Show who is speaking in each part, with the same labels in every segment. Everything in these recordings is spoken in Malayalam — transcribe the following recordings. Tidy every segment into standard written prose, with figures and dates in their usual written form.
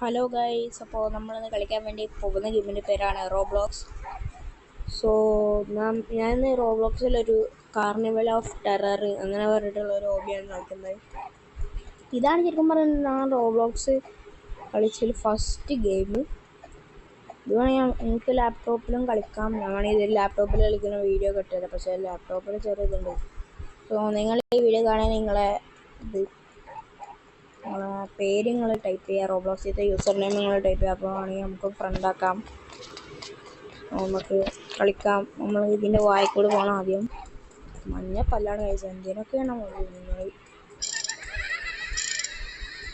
Speaker 1: ഹലോ ഗൈസ്, അപ്പോൾ നമ്മളിന്ന് കളിക്കാൻ വേണ്ടി പോകുന്ന ഗെയിമിൻ്റെ പേരാണ് റോബ്ലോക്സ്. സോ ഞാൻ റോബ്ലോക്സിലൊരു കാർണിവൽ ഓഫ് ടെറർ അങ്ങനെ പറഞ്ഞിട്ടുള്ള ഒരു ഹോബിയാണ് കളിക്കുന്നത്. ഇതാണ് ശരിക്കും പറയുന്നത് ഞാൻ റോബ്ലോക്സ് കളിച്ചതിൽ ഫസ്റ്റ് ഗെയിം. ഇത് വേണമെങ്കിൽ എനിക്ക് ലാപ്ടോപ്പിലും കളിക്കാം. ഞാൻ ഇതിൽ ലാപ്ടോപ്പിൽ കളിക്കുന്ന വീഡിയോ കിട്ടിയത്, പക്ഷേ ലാപ്ടോപ്പിൽ ചെറിയതുണ്ട്. സോ നിങ്ങൾ ഈ വീഡിയോ കാണാൻ നിങ്ങളെ പേര് നിങ്ങൾ ടൈപ്പ് ചെയ്യുക, റോബ്ലോക്സിലത്തെ യൂസർ നെയിം നിങ്ങൾ ടൈപ്പ് ചെയ്യുക. അപ്പോൾ ആണെങ്കിൽ നമുക്ക് ഫ്രണ്ട് ആക്കാം, നമുക്ക് കളിക്കാം. നമ്മൾ ഇതിൻ്റെ വായിക്കൂടെ പോകണം. ആദ്യം മഞ്ഞ പല്ലാണ് കഴിച്ചത്, എന്തിനൊക്കെയാണ് നിങ്ങൾ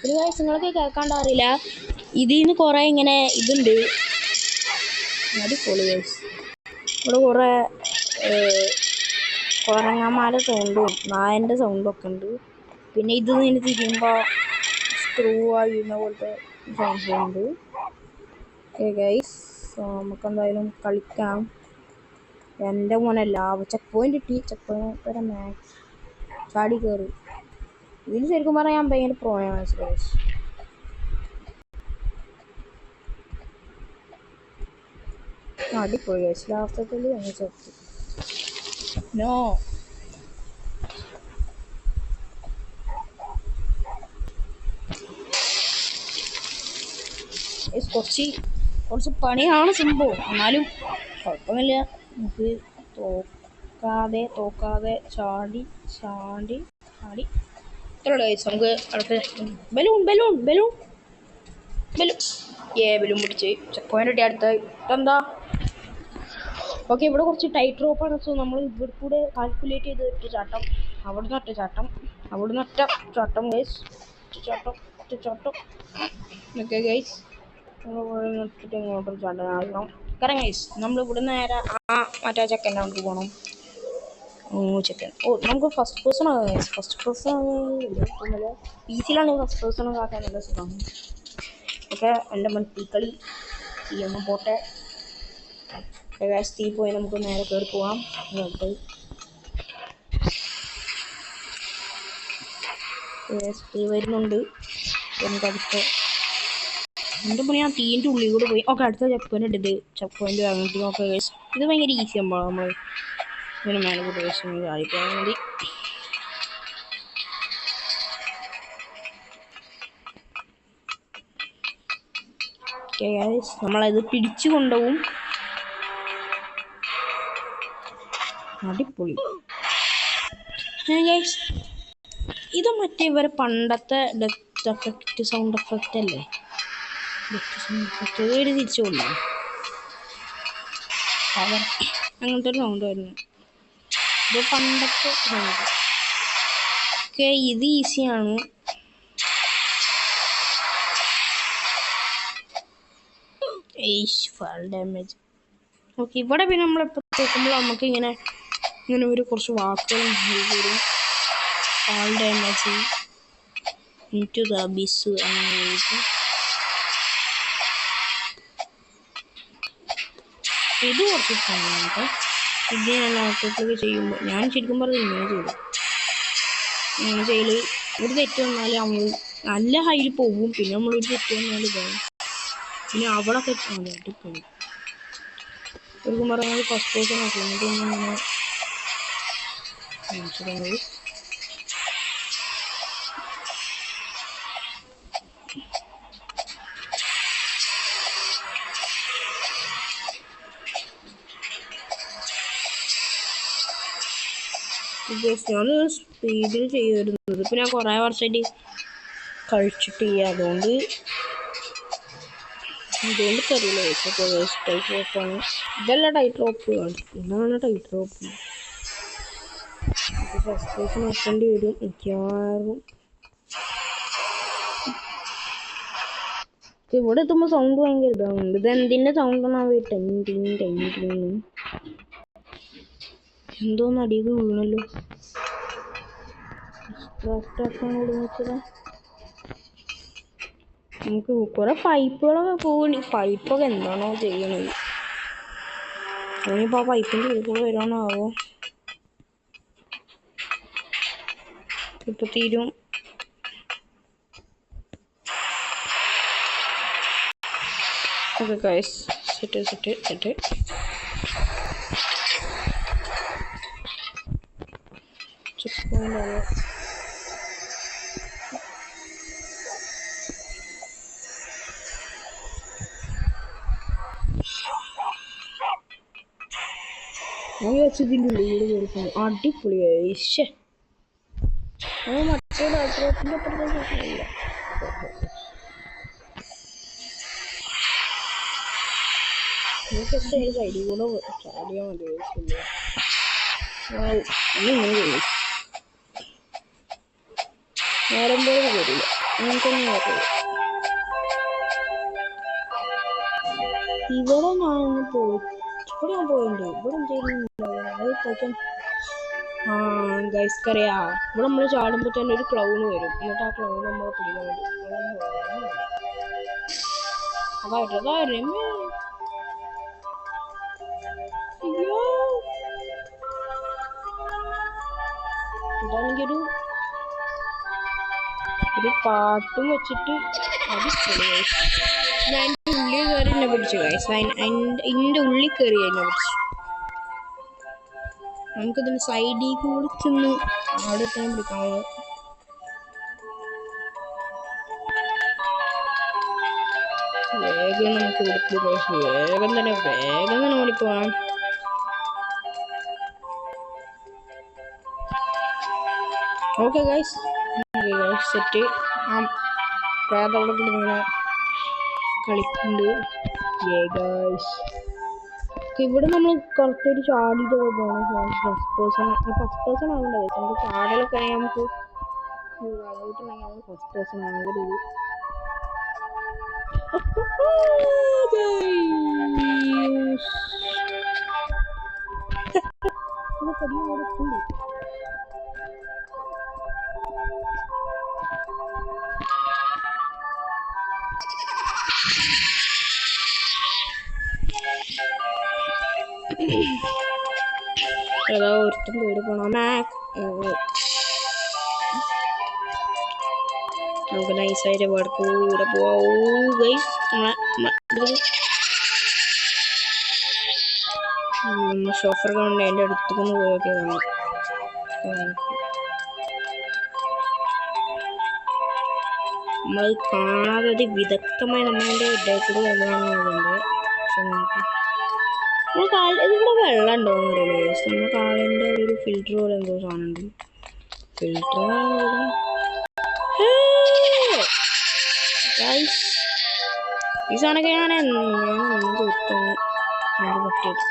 Speaker 1: ഒരു കാര്യം നിങ്ങൾക്ക് കേൾക്കാണ്ടറിയില്ല. ഇതിൽ നിന്ന് കുറേ ഇങ്ങനെ ഇതുണ്ട്, അടിപൊളി ഗൈസ്. ഇവിടെ കുറേ കുരങ്ങന്മാരുടെ സൗണ്ടും നായൻ്റെ സൗണ്ടും ഒക്കെ ഉണ്ട്. പിന്നെ ഇത് നിന്ന് തിരിയുമ്പോൾ സ്ക്രൂ ആയിരുന്ന പോലത്തെ സൗണ്ട് ഉണ്ട്. ഓക്കെ ഗൈസ്, നമുക്ക് എന്തായാലും കളിക്കാം. എൻ്റെ മോനെ ലാവ് ചെക്ക് പോയിന്റ് കിട്ടി. ചെക്ക് പോയിന്റ് വരെ മാക്സ് ചാടി കയറി. ഇതിന് ശരിക്കും പറയാൻ ഭയങ്കര പ്രോയാണ് മനസ്സിലായി. അടിപൊളി ഗൈസ്, ലാസ്റ്റത്തിൽ ഞങ്ങൾ ചേർത്ത് നോ കുറച്ച് പണിയാണ് സംഭവം, എന്നാലും കുഴപ്പമില്ല. നമുക്ക് തോക്കാതെ ചാടി ഇത്രയുള്ള കഴിച്ചു. നമുക്ക് അടുത്ത ബലൂൺ പിടിച്ച് ചെക്ക് പോയിന്റ് കിട്ടി. അടുത്ത ഇതെന്താ? ഓക്കെ, ഇവിടെ കുറച്ച് ടൈറ്റ് റോപ്പാണ്. സോ നമ്മൾ ഇവിടെ കൂടെ കാൽക്കുലേറ്റ് ചെയ്ത് ഒറ്റ ചാട്ടം, അവിടുന്ന് ഒറ്റ ചാട്ടം, അവിടുന്ന് ഒറ്റ ചാട്ടം ഗൈസ്, ഒറ്റ ചാട്ടം. ഓക്കെ ഗൈസ്, ഇങ്ങോട്ടും ചാട്ടം കാരണം ഗൈസ് നമ്മൾ ഇവിടെ നേരെ മറ്റേ ചെക്കൻ്റെ നമുക്ക് പോകണം. ചെക്കൻ നമുക്ക് ഫസ്റ്റ് പേഴ്സൺ ആകാം ഗൈസ്. ഫസ്റ്റ് പേഴ്സൺ പി സിയിലാണെങ്കിൽ ഫസ്റ്റ് പേഴ്സൺ ആക്കാൻ നല്ല സുഖമാണ്. ഓക്കെ, എൻ്റെ തീക്കളി തീയൊന്നും പോട്ടെ. തീ പോയി നമുക്ക് നേരെ കയറി പോവാം. തീ വരുന്നുണ്ട്. നമുക്ക് അടുത്ത എൻ്റെ പണി ഞാൻ തീൻ്റെ ഉള്ളിൽ കൂടെ പോയി. ഓക്കെ, അടുത്ത ചെക്ക് പോയിന്റ് ഉണ്ട്. ചെക്ക് പോയിന്റ് വാങ്ങിയിട്ട് നോക്കാം ഗൈസ്. ഇത് ഭയങ്കര ഈസി ആകുമ്പോൾ നമ്മൾ ഇതിന് മേലെ കൂടെ കാണിക്കാൻ മതി. ഓക്കെ ഗൈസ്, നമ്മളത് പിടിച്ചു കൊണ്ടുപോകും. അടിപൊളി ഗൈസ്. ഇത് മറ്റേ ഇവരെ പണ്ടത്തെ ഡെത്ത് എഫക്റ്റ് സൗണ്ട് എഫക്റ്റ് അല്ലേ? പേര് തിരിച്ചു കൊണ്ടു അങ്ങനത്തെ ഒരു സൗണ്ട് വരുന്നു. ഇത് പണ്ടത്തെ സൗണ്ട്. ഓക്കെ, ഇത് ഈസിയാണ്. Fall damage. ഓക്കെ, ഇവിടെ പിന്നെ നമ്മളെപ്പോൾ കേൾക്കുമ്പോൾ നമുക്ക് ഇങ്ങനെ ഒരു കുറച്ച് വാക്കുകൾ വരും. Fall damage into the Abis അങ്ങനെ. ഇത് കുറച്ച് സമയമുണ്ട്. ഇത് ഞാൻ ലാപ്ടോപ്പിലൊക്കെ ചെയ്യുമ്പോൾ ഞാൻ ശരിക്കും പറഞ്ഞത് ഇങ്ങനെ ചെയ്യൽ ഒരു തെറ്റ് വന്നാൽ നമ്മൾ നല്ല ഹൈയിൽ പോകും. പിന്നെ നമ്മളൊരു തെറ്റ് വന്നാൽ ഇതാവും. പിന്നെ അവളൊക്കെ അടിപൊളി ശരിക്കും പറഞ്ഞാൽ ഫസ്റ്റ് പേഴ്സൺ ആക്കി എന്നിട്ട് ഇങ്ങനെ മനസ്സിലായത്. ഞാൻ സ്പീഡിൽ ചെയ്യുന്നത്. ഇപ്പം ഞാൻ കുറേ വർഷമായിട്ട് കഴിച്ചിട്ട് അതുകൊണ്ട് തരില്ല. ടൈറ്റ് റോപ്പാണ് ഇതല്ല. ടൈറ്റ് റോപ്പ് ഇതാണ് ടൈറ്റ് റോപ്പ്. ഫസ്റ്റ് പേഴ്സൺ നോക്കേണ്ടി വരും മിക്കവാറും. ഇവിടെ എത്തുമ്പോൾ സൗണ്ട് ഭയങ്കര ഇതാവുന്നുണ്ട്. ഇത് എന്തിൻ്റെ സൗണ്ടാണ്? എന്തോന്ന് അടിയൊക്കെ വീണല്ലോ. നമുക്ക് കുറെ പൈപ്പുകളൊക്കെ പോകണി. പൈപ്പൊക്കെ എന്താണോ ചെയ്യണത്? അതിനിപ്പോൾ ആ പൈപ്പിൻ്റെ ഉള്ളിൽ കൂടെ വരാനാവോ? ഇപ്പൊ തീരും. Okay guys, sit it. Checkpoint ആണ്. ഞാൻ വെച്ചതിൻ്റെ ഉള്ളിൽ കയറിപ്പോയി. അടിപൊളിയായി. ശ്ശേ, മറ്റേ ഡോക്ടറിൻ്റെ അപ്പുറത്തേക്കില്ല. എനിക്കൊക്കെ ഈ സൈഡിൽ കൂടെ ചാടിയാൽ മതി. ഇങ്ങനെ ചെയ്യും, നേരം പോലെ വരില്ല. അങ്ങനത്തൊന്നും നോക്കില്ല. ഇവിടെ ഞാനൊന്ന് ഇവിടെ ഞാൻ പോയിട്ടുണ്ട്. ഇവിടെ എന്തെങ്കിലും ഗൈസ്ക്കറിയാ, ഇവിടെ നമ്മൾ ചാടുമ്പോൾ തന്നെ ഒരു ക്ലൗണ് വരും. എന്നിട്ട് ആ ക്ലൗൺ നമ്മളെ പിടിക്കാൻ വേണ്ടി അതാ ഇതാണെങ്കിൽ ഒരു പാട്ടും വെച്ചിട്ട് ഞാൻ ഉള്ളിൽ കയറി എന്നെ പിടിച്ചു ഗൈസ്. എൻ്റെ ഉള്ളിൽ കയറി എന്നെ പിടിച്ചു. നമുക്കിതിന് സൈഡിൽ കൂടി ചെന്ന് അവിടെ തന്നെ പിടിക്കാമോ? വേഗം നമുക്ക് കൊടുത്തു ഗൈസ്. വേഗം തന്നെ ഓടിപ്പോവാം. Okay guys, set. ആ പ്രേതവിടെ ഇങ്ങനെ കളിക്കുന്നുണ്ട്. ഇവിടെ നമ്മൾ കറക്റ്റായിട്ട് ചാടിയിട്ടൊക്കെ പോകണം. ഫസ്റ്റ് പേഴ്സൺ ആവണ്ട ഗൈസ്. നമുക്ക് ചാടലൊക്കെ ആണെങ്കിൽ നമുക്ക് വീട്ടിലുണ്ടെങ്കിൽ നമ്മൾ ഫസ്റ്റ് പേഴ്സൺ ആണെങ്കിൽ ഏതാ ഒരുത്തും പേര് പോണം. നമുക്ക് നൈസായിട്ട് ഇവിടെ കൂടെ പോവാം ഗൈസ്. ഷോഫർ കൊണ്ട് എൻ്റെ അടുത്തേക്കൊന്ന് പോയൊക്കെയാണ്. നമ്മൾ കാണാതെ വിദഗ്ധമായി നമ്മളതിൻ്റെ ഇടയിൽ കൂടെ വെള്ളമാണെന്നുണ്ട്. പക്ഷെ ഇതിവിടെ വെള്ളം ഉണ്ടോയെന്ന് അറിയില്ല. നമ്മുടെ കാലിൻ്റെ ഒരു ഫിൽറ്റർ പോലെ എന്തോ സാധനമുണ്ട്. ഫിൽറ്റർ ഈ സാധനമൊക്കെ ഞാൻ തീർത്താണ് അത് പറ്റിയത്.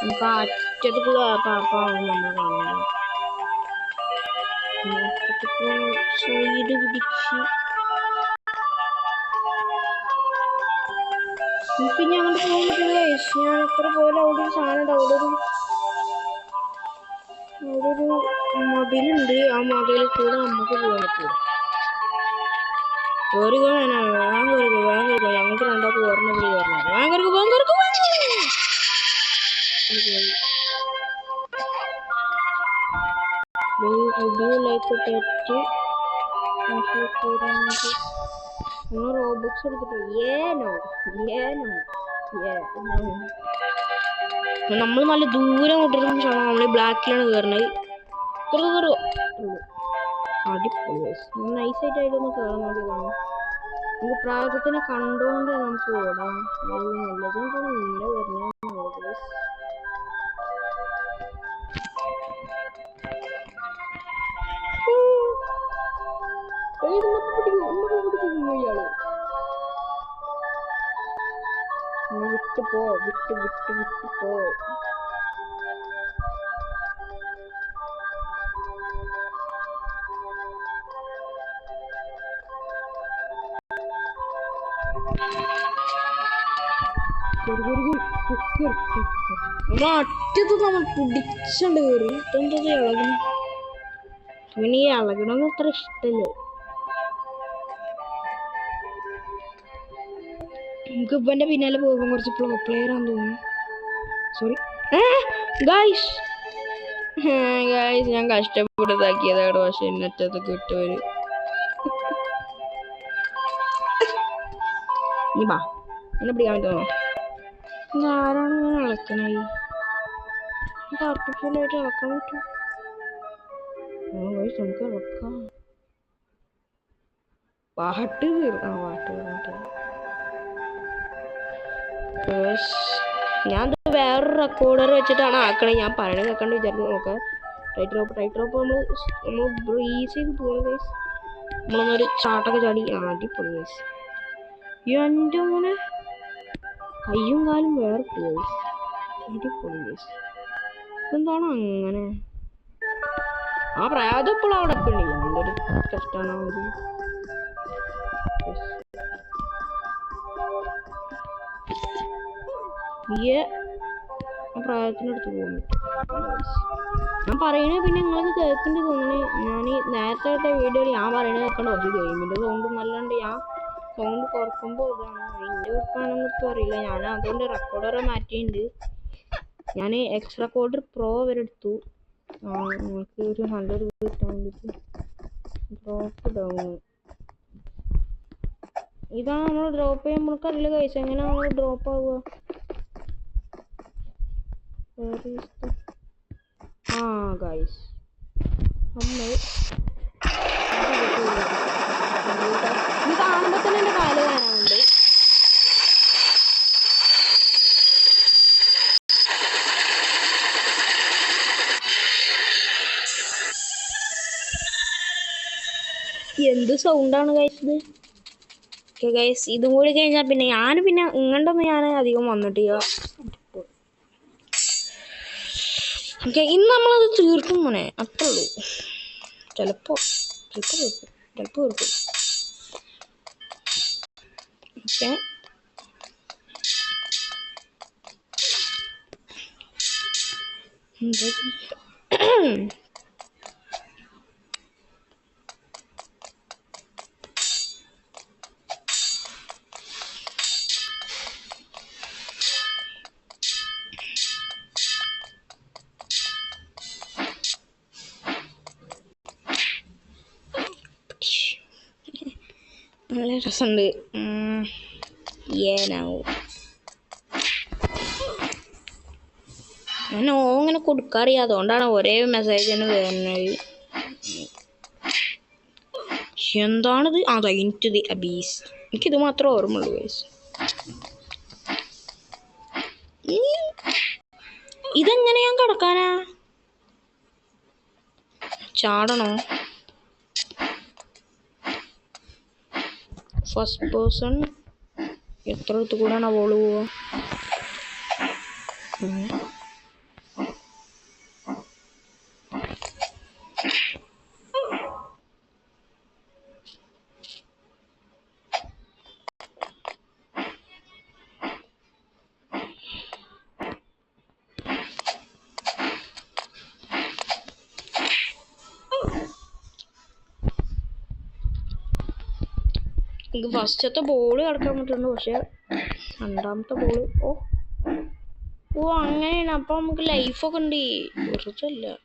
Speaker 1: നമുക്ക് അറ്റത്തുള്ള പാപ്പാണ് നമ്മൾ കാണുന്നത്. സൈഡ് പിടിച്ച് പിന്നെ അങ്ങോട്ട് പോകാൻ പറ്റില്ല. ഞാൻ എത്ര പോലെ അവിടെ ഒരു സാധനം ഉണ്ട്. അവിടെ ഒരു മതിലുണ്ട്. ആ മതിലിൽ കൂടെ നമുക്ക് പോകാൻ പറ്റില്ല. കയറുക വേണം, കയറുക. ഞങ്ങൾക്ക് രണ്ടാൾക്ക് ഓർമ്മ കയറുക. റോബോട്ട്സ് എടുത്തിട്ട് നമ്മൾ നല്ല ദൂരം കൊണ്ടിരുന്ന നമ്മൾ ബ്ലാക്കിലാണ് കയറുന്നത്. അടിപൊളി നൈസായിട്ട് അതിലൊന്ന് കയറാൻ വേണ്ടിയതാണ്. നമുക്ക് പ്രാകൃതത്തിനെ കണ്ടുകൊണ്ട് നമുക്ക് ഓടാം. നല്ലതും ഇങ്ങനെ വരുന്നത് ഇയാള് വിട്ട് പോ. അറ്റത്ത് നമ്മൾ പിടിച്ചോണ്ട് കയറി. എന്താ ഇളകണം? പിന്നെ ഈ ഇളകണമെന്ന് അത്ര ഇഷ്ടമല്ലേ. നമുക്ക് ഇവന്റെ പിന്നാലെ പോകുമ്പോൾ കുറച്ച് പ്രോ പ്ലെയർ ആണെന്ന് തോന്നുന്നു. സോറി ഗൈസ്, ഗായ്സ് ഞാൻ കഷ്ടപ്പെട്ടതാക്കിയതാണ് പക്ഷെ എന്നിട്ടത് കിട്ടുവര് നീ ബാ എന്നെ പിടിക്കാൻ പറ്റുമോ ഇതാരാണ് ഞാൻ ഇളക്കണേ ഇത് ആർട്ടിഫിഷ്യലായിട്ട് ഇളക്കാൻ പറ്റും നമുക്ക് ഇളക്കാം പാട്ട് ഞാൻ വേറൊരു റെക്കോർഡർ വെച്ചിട്ടാണ് ആക്കണേ ഞാൻ പറയണത് കേൾക്കാണ്ട് വിചാരിച്ചു നോക്കാം ടൈറ്റ് റോപ്പ് നമ്മൾ ബ്രീസ് ചെയ്ത് പോകും ഗൈസ് നമ്മളൊന്നൊരു ചാട്ടൊക്കെ ചാടി അടിപൊളി ഗൈസ് എൻ്റെ മോനെ കയ്യും കാലും വേറെ ഗൈസ് അടിപൊളി ഗൈസ് എന്താണ് അങ്ങനെ ആ പ്രായം ഇപ്പോൾ അവിടെ ഒക്കെ ഉണ്ട് എന്തൊരു കഷ്ടമാണ് അത് പ്രായത്തിനടുത്ത് പോകും ഞാൻ പറയണേ പിന്നെ നിങ്ങൾക്ക് കേൾക്കേണ്ടി തോന്നണേ ഞാൻ ഈ നേരത്തെ വീഡിയോയിൽ ഞാൻ പറയണത് കേൾക്കണ്ട പക്ഷേ ഗെയിമിൻ്റെ സൗണ്ട് നല്ലതുകൊണ്ട് ഞാൻ സൗണ്ട് കുറക്കുമ്പോൾ ഇതാണ് അതിൻ്റെ കുഴപ്പമാണെന്ന് ഇപ്പോൾ അറിയില്ല ഞാൻ അതുകൊണ്ട് റെക്കോർഡർ മാറ്റിയിട്ടുണ്ട് ഞാൻ എക്സ് റെക്കോർഡർ പ്രോ വരെ എടുത്തു നിങ്ങൾക്ക് ഒരു നല്ലൊരു കിട്ടാൻ വേണ്ടിയിട്ട് ഡ്രോപ്പ് ഡൗൺ ഇതാണ് നമ്മൾ ഡ്രോപ്പ് ചെയ്യാൻ നമുക്കറിയില്ല കഴിച്ച എങ്ങനെ നമ്മൾ ഡ്രോപ്പ് ആവുക ഗൈസ് നമ്മൾ ഇത് കാണുമ്പോൾ തന്നെ എൻ്റെ കാല് കാണാനുണ്ട് എന്ത് സൗണ്ടാണ് ഗൈസ് ഇത് ഓക്കെ ഗൈസ് ഇതും കൂടി കഴിഞ്ഞാൽ പിന്നെ ഇങ്ങോട്ടൊന്നും ഞാൻ അധികം വന്നിട്ടില്ല ഓക്കെ ഇന്ന് നമ്മളത് തീർക്കും മോനെ അത്രേ ഉള്ളൂ ചിലപ്പോൾ തീർക്കും ഓക്കെ നല്ല രസമുണ്ട് ഞാൻ അങ്ങനെ കൊടുക്കാറില്ല അതുകൊണ്ടാണ് ഒരേ മെസ്സേജ് തന്നെ വരുന്നത് എന്താണിത് ഇൻറ്റു ദി അബീസ് എനിക്കിത് മാത്രമേ ഓർമ്മയുള്ളൂ ഗൈസ് ഇതെങ്ങനെ ഞാൻ കിടക്കാനാ ചാടണോ ഫസ്റ്റ് പേഴ്സൺ എത്ര അടുത്ത് കൂടാണ് അവള് പോവാ എനിക്ക് ഫസ്റ്റത്തെ ബോള് കിടക്കാൻ പറ്റുന്നുണ്ട് പക്ഷെ രണ്ടാമത്തെ ബോള് ഓ അങ്ങനെയാണ് അപ്പൊ നമുക്ക് ലൈഫൊക്കെ ഉണ്ട് വെറുതല്ല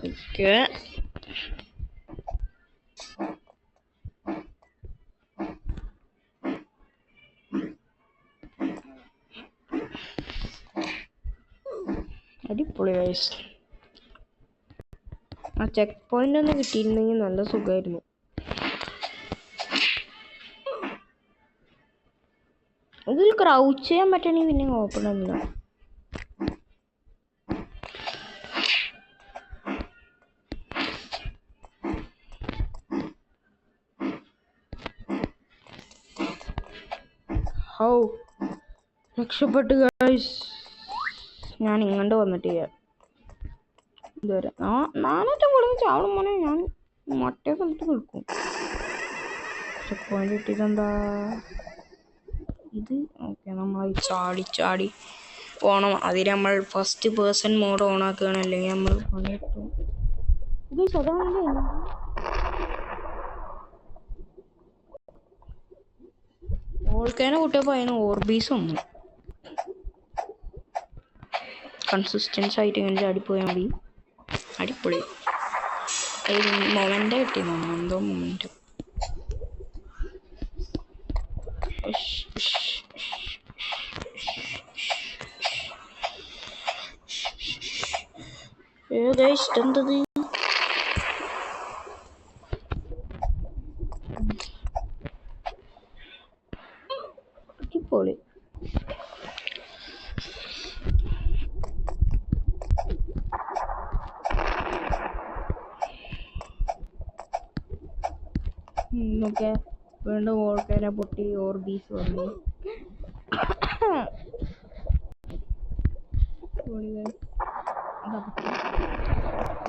Speaker 1: ഓക്കെ അടിപൊളി ഗൈസ് ആ ചെക്ക് പോയിന്റ് ഒന്ന് കിട്ടിയിരുന്നെങ്കിൽ നല്ല സുഖമായിരുന്നു ഇതിൽ ക്രൗച്ച് ചെയ്യാൻ പറ്റണമെങ്കിൽ പിന്നെ കുഴപ്പമില്ല രക്ഷപ്പെട്ടു ഗൈസ് ഞാൻ ഇങ്ങോട്ട് വന്നിട്ടില്ല ഇതുവരെ നാളത്തെ കൂടെ ചാവണം മോനെ ഞാൻ മറ്റേ സ്ഥലത്ത് നിൽക്കും ചെക്ക് പോയിന്റ് കിട്ടിയതെന്താ ഇത് ഓക്കെ നമ്മൾ ചാടി പോകണം അതിൽ നമ്മൾ ഫസ്റ്റ് പേഴ്സൺ മോഡ് ഓൺ ആക്കുകയാണ് അല്ലെങ്കിൽ നമ്മൾ പണിയിട്ടു ഇത് സാധാരണ വോൾക്കാനോ കൂട്ടിയപ്പോൾ അതിന് ഓർബീസ് ഒന്നും കൺസിസ്റ്റൻസ് ആയിട്ട് ഇങ്ങനെ ചാടിപ്പോയാൽ മതി. അടിപൊളി മൊമെൻ്റ് കിട്ടി. എന്തോ മൊമെൻ്റ്. ഇതെന്തത്? അടിപൊളി. ഒക്കെ വീണ്ടും വോൾക്കാനോ പൊട്ടി ഓർബീസ് വന്നു.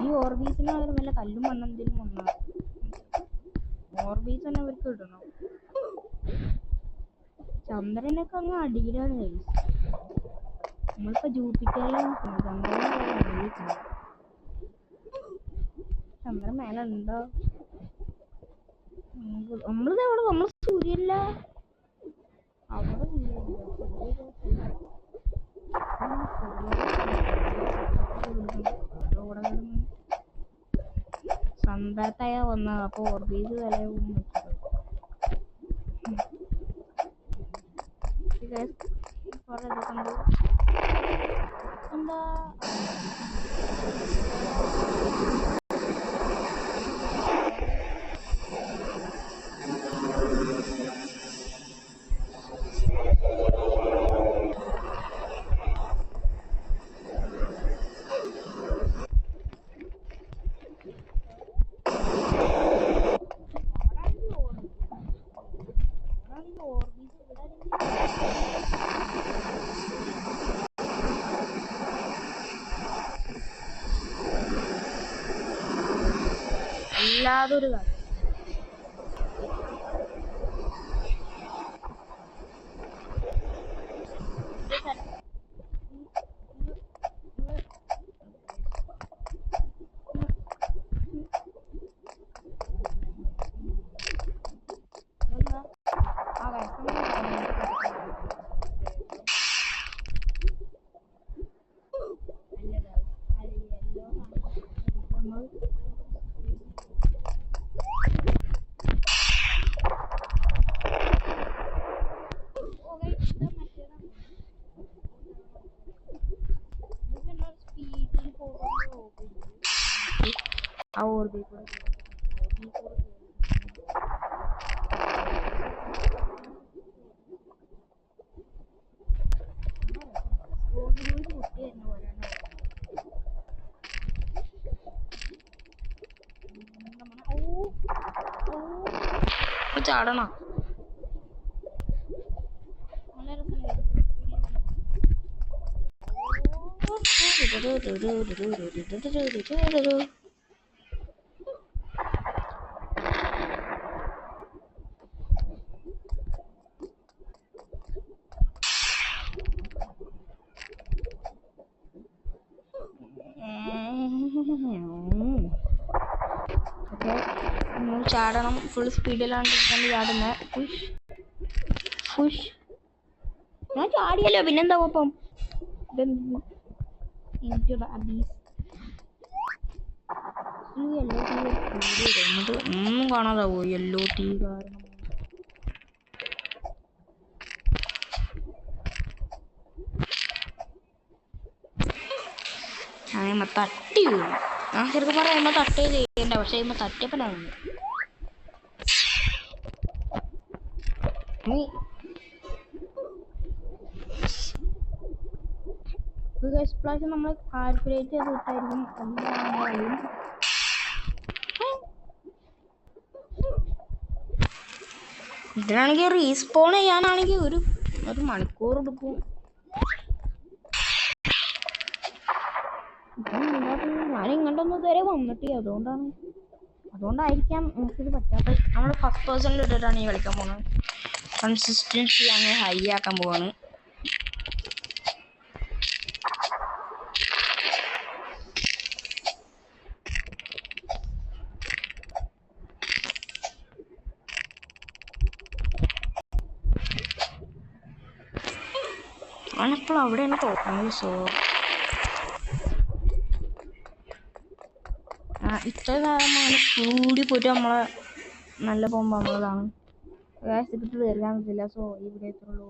Speaker 1: ഈ ഓർബീസിന് അവർ വല്ല കല്ലും മണ്ണെന്തെങ്കിലും വന്നാൽ ഓർബീസ് തന്നെ അവർക്ക് ഇടണം. ചന്ദ്രനൊക്കെ അങ്ങ് അടിയിലാണ്. നമ്മളിപ്പോ ജൂപ്പിറ്ററിലാണ് ചന്ദ്രൻ മേലെ ഉണ്ടോ? നമ്മളിത് എവിടെ? നമ്മൾ സൂര്യല്ല അവിടെ. സന്താത്തായ വന്ന അപ്പൊ ഓർബീസ് വിലയും എന്താ അല്ലാതൊരു കാര്യം. और भी ചാടണ ചാടണം. ഫുൾ സ്പീഡിലാണ് ചാടുന്നത്. ഞാൻ ചാടിയല്ലോ, പിന്നെന്താ കുഴപ്പം? ഒന്നും കാണാതെ പോയി യെല്ലോ ടീ കാരണം. ഞാൻ തട്ടി വീണു. ഞാൻ ശരിക്കും പറയുമ്പോ തട്ടേ ചെയ്യണ്ട, പക്ഷെ ഇമ്മ തട്ടിയപ്പനാണ്. ഇപ്രാവശ്യം നമ്മൾ കാൽക്കുലേറ്റ് ചെയ്ത് വിട്ടായിരിക്കും എന്തായാലും. ഇതിനാണെങ്കിൽ റീസ്പോൺ ചെയ്യാനാണെങ്കിൽ ഒരു മണിക്കൂർ എടുക്കും. ഞാൻ ഇങ്ങോട്ടൊന്നും ഇതുവരെ വന്നിട്ടില്ല, അതുകൊണ്ടായിരിക്കാം എനിക്കിത് പറ്റാത്തത്. നമ്മൾ ഫസ്റ്റ് പേഴ്സണിൽ ഇട്ടിട്ടാണ് ഈ കളിക്കാൻ പോകുന്നത്. കൺസിസ്റ്റൻസി അങ്ങനെ ഹൈ ആക്കാൻ പോവാണ്. അവനെപ്പോൾ അവിടെയാണ് തോന്നുന്നത്. സോ ഇത്ര നേരം അങ്ങനെ കൂടി പോയിട്ട് നമ്മളെ നല്ല പോകുമ്പോൾ നമ്മളതാണ് ടിക്കറ്റ് തീർക്കാൻ പറ്റില്ല. സോ ഈ വീഡിയോ ഇത്രയുള്ളൂ.